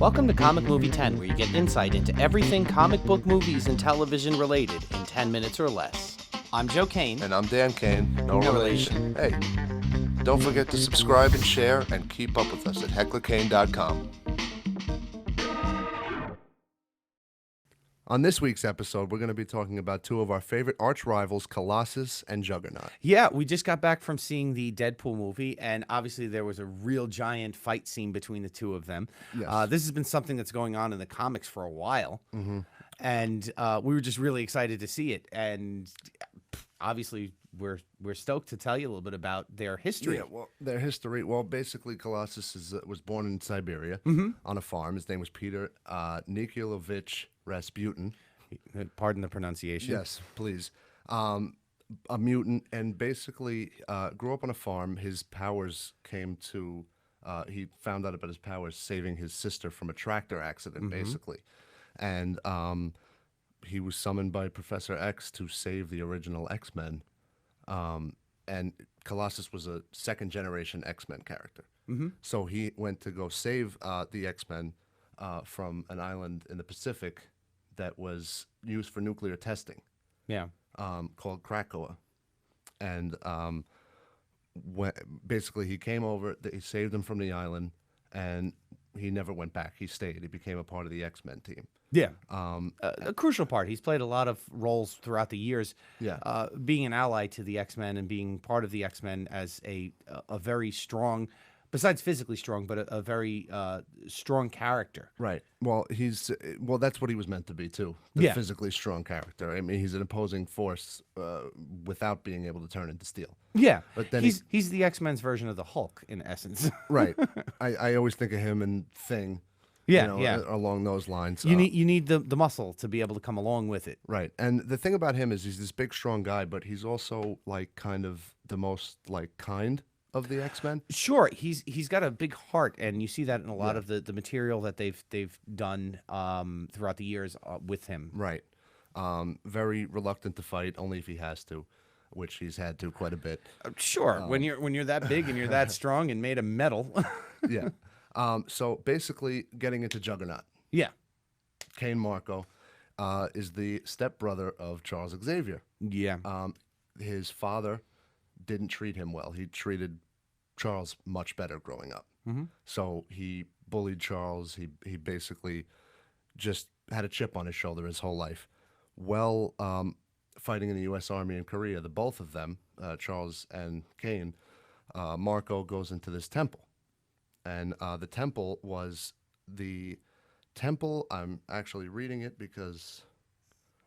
Welcome to Comic Movie 10, where you get insight into everything comic book movies and television related in 10 minutes or less. I'm Joe Kane. And I'm Dan Kane. No relation. Hey, don't forget to subscribe and share and keep up with us at hecklerkane.com. On this week's episode, we're going to be talking about two of our favorite arch rivals, Colossus and Juggernaut. Yeah, we just got back from seeing the Deadpool movie, and obviously there was a real giant fight scene between the two of them. Yes. This has been something that's going on in the comics for a while, and we were just really excited to see it. And obviously, we're stoked to tell you a little bit about their history. Yeah, well, their history. Well, basically, Colossus was born in Siberia on a farm. His name was Piotr Nikolaievitch Rasputin. Pardon the pronunciation. Yes, please. A mutant, and basically grew up on a farm. His powers came to, he found out about his powers saving his sister from a tractor accident, basically. And he was summoned by Professor X to save the original X-Men. And Colossus was a second-generation X-Men character. So he went to go save the X-Men from an island in the Pacific that was used for nuclear testing. Yeah. Called Krakoa. And basically he came over, he saved them from the island, and he never went back. He stayed. He became a part of the X-Men team. Yeah. A crucial part. He's played a lot of roles throughout the years. Yeah. Being an ally to the X-Men and being part of the X-Men as a very strong, besides physically strong, but a very strong character. Right. Well, that's what he was meant to be too. Yeah. Physically strong character. I mean, he's an opposing force without being able to turn into steel. Yeah. But then he's the X-Men's version of the Hulk in essence. Right. I always think of him and Thing. Yeah, along those lines. You need the muscle to be able to come along with it. Right. And the thing about him is he's this big, strong guy, but he's also like kind of the most like kind of the X-Men. Sure, he's got a big heart, and you see that in a lot of the material that they've done throughout the years with him. Right. Very reluctant to fight, only if he has to, which he's had to quite a bit. Sure, when you're that big and you're that strong and made of metal. Yeah. So basically, getting into Juggernaut. Yeah. Kane Marco is the stepbrother of Charles Xavier. Yeah. His father didn't treat him well. He treated Charles much better growing up. So he bullied Charles. He basically just had a chip on his shoulder his whole life. Well, fighting in the U.S. Army in Korea, the both of them, Charles and Kane, Marco goes into this temple. And the temple was the temple. I'm actually reading it because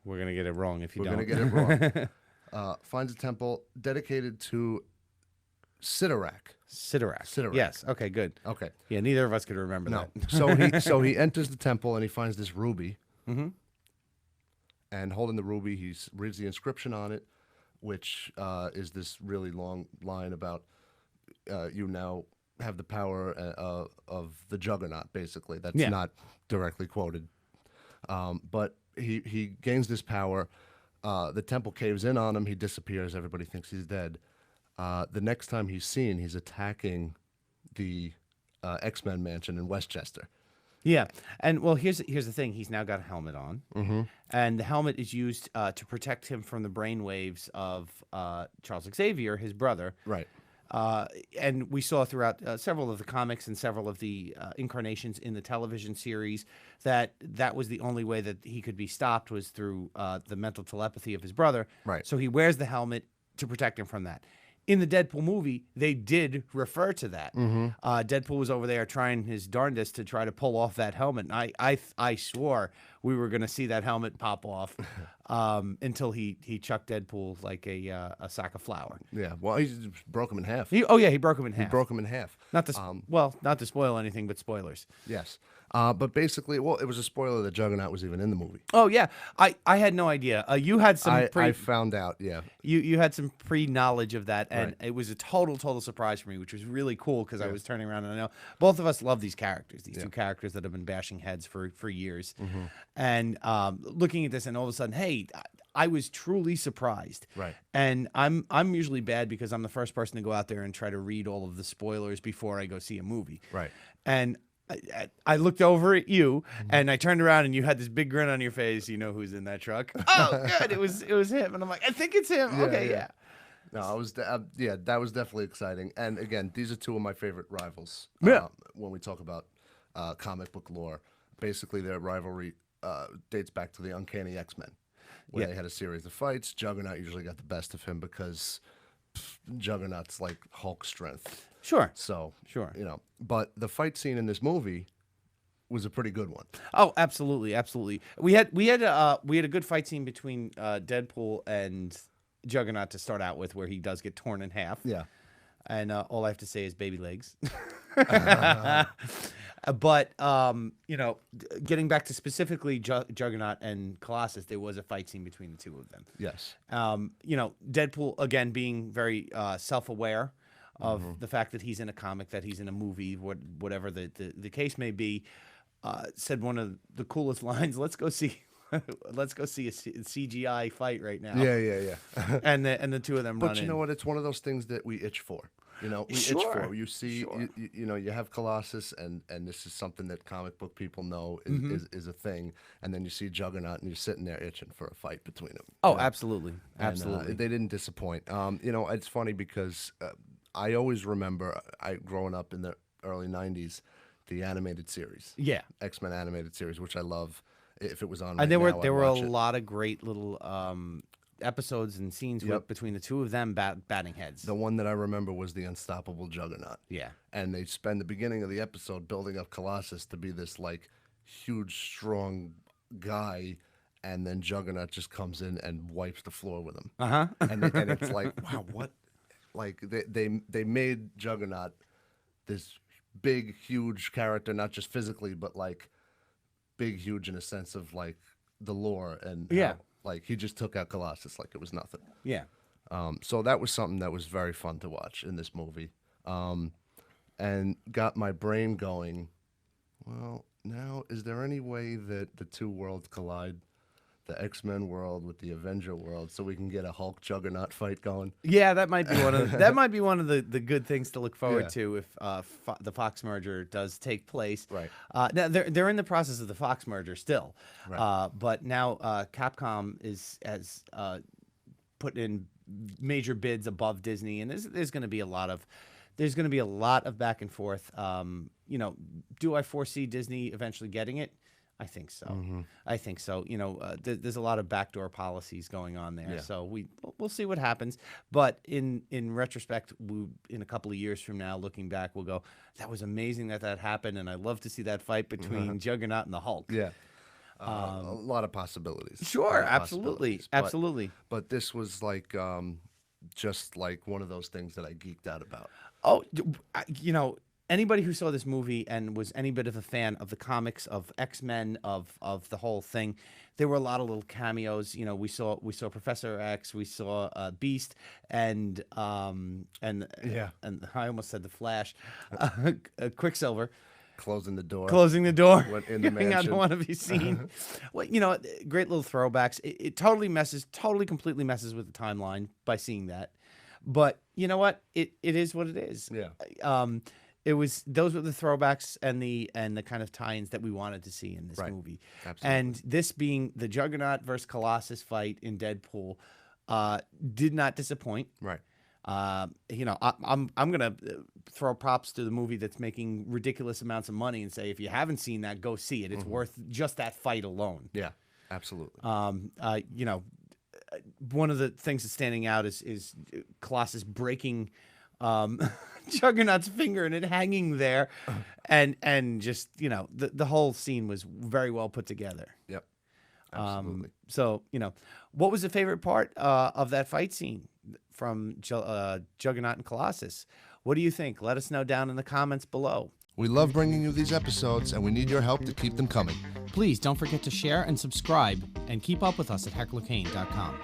we're going to get it wrong if you don't. We're going to get it wrong. Finds a temple dedicated to Sidorak. Sidorak. Yes. Okay, good. Okay. Yeah, neither of us could remember that. So he enters the temple and he finds this ruby. And holding the ruby, he reads the inscription on it, which is this really long line about you now have the power of the Juggernaut, basically. That's not directly quoted. But he gains this power. The temple caves in on him. He disappears. Everybody thinks he's dead. The next time he's seen, he's attacking the X-Men mansion in Westchester. Yeah, and well, here's the thing. He's now got a helmet on, and the helmet is used to protect him from the brainwaves of Charles Xavier, his brother. Right. And we saw throughout several of the comics and several of the incarnations in the television series that was the only way that he could be stopped was through the mental telepathy of his brother. Right. So he wears the helmet to protect him from that. In the Deadpool movie, they did refer to that. Deadpool was over there trying his darndest to try to pull off that helmet. And I swore we were going to see that helmet pop off until he chucked Deadpool like a sack of flour. Yeah, well, he broke him in half. He broke him in half. He broke him in half. Not to spoil anything, but spoilers. Yes. But basically, well, it was a spoiler that Juggernaut was even in the movie. Oh, yeah. I had no idea. You had some I found out, yeah. You had some pre-knowledge of that, and it was a total surprise for me, which was really cool because I was turning around, and I know both of us love these characters, these two characters that have been bashing heads for years. And looking at this, and all of a sudden, hey, I was truly surprised. Right. And I'm usually bad because I'm the first person to go out there and try to read all of the spoilers before I go see a movie. Right. And I looked over at you and I turned around and you had this big grin on your face. You know who's in that truck? Oh, good. It was him. And I'm like, I think it's him. Okay, yeah. No, I was that was definitely exciting. And again, these are two of my favorite rivals. Yeah. When we talk about comic book lore, basically their rivalry dates back to the Uncanny X-Men, where they had a series of fights. Juggernaut usually got the best of him because Juggernaut's like Hulk strength. Sure. So Sure. But the fight scene in this movie was a pretty good one. Oh, absolutely, absolutely. We had a good fight scene between Deadpool and Juggernaut to start out with, where he does get torn in half. Yeah. And all I have to say is baby legs. But getting back to specifically Juggernaut and Colossus, there was a fight scene between the two of them. Yes. Deadpool again being very self-aware of the fact that he's in a comic, that he's in a movie, whatever the case may be, said one of the coolest lines. Let's go see a CGI fight right now. Yeah. And the two of them run in. But you know what? It's one of those things that we itch for. We itch for. You see, you have Colossus, and this is something that comic book people know is a thing. And then you see Juggernaut, and you're sitting there itching for a fight between them. Oh, absolutely, absolutely. And, they didn't disappoint. It's funny because I always remember growing up in the early '90s, the animated series. Yeah, X-Men animated series, which I love. If it was on, and there were a it. lot of great little episodes and scenes between the two of them batting heads. The one that I remember was the unstoppable Juggernaut. Yeah, and they spend the beginning of the episode building up Colossus to be this like huge, strong guy, and then Juggernaut just comes in and wipes the floor with him. And it's like, wow, what? Like they made Juggernaut this big, huge character, not just physically, but like big, huge in a sense of like the lore and how, like he just took out Colossus like it was nothing. Yeah. So that was something that was very fun to watch in this movie, and got my brain going. Well, now is there any way that the two worlds collide? The X-Men world with the Avenger world, so we can get a Hulk Juggernaut fight going. Yeah, that might be one of the good things to look forward to if the Fox merger does take place. Right. Now they're in the process of the Fox merger still, Right. but now Capcom has put in major bids above Disney, and there's going to be a lot of back and forth. Do I foresee Disney eventually getting it? I think so. I think so. There's a lot of backdoor policies going on there. Yeah. So we'll see what happens. But in retrospect, in a couple of years from now, looking back, we'll go, that was amazing that happened, and I love to see that fight between Juggernaut and the Hulk. Yeah. A lot of possibilities. Sure, absolutely, absolutely. But this was like just like one of those things that I geeked out about. Oh, anybody who saw this movie and was any bit of a fan of the comics, of X-Men, of the whole thing, there were a lot of little cameos. We saw Professor X, we saw Beast, and I almost said the Flash, Quicksilver. Closing the door. Closing the door. Went in the Getting out mansion. of one of his scenes. Well, great little throwbacks. It totally completely messes with the timeline by seeing that. But you know what? It is what it is. Yeah. Those were the throwbacks and the kind of tie-ins that we wanted to see in this movie. Absolutely. And this being the Juggernaut versus Colossus fight in Deadpool did not disappoint. Right. I'm gonna throw props to the movie that's making ridiculous amounts of money and say, if you haven't seen that, go see it. It's worth just that fight alone. Yeah. Absolutely. One of the things that's standing out is Colossus breaking Juggernaut's finger and it hanging there, and just the whole scene was very well put together. Yep. Absolutely. So what was the favorite part of that fight scene from Juggernaut and Colossus? What do you think? Let us know down in the comments below. We love bringing you these episodes, and we need your help to keep them coming. Please don't forget to share and subscribe, and keep up with us at hecklerkane.com.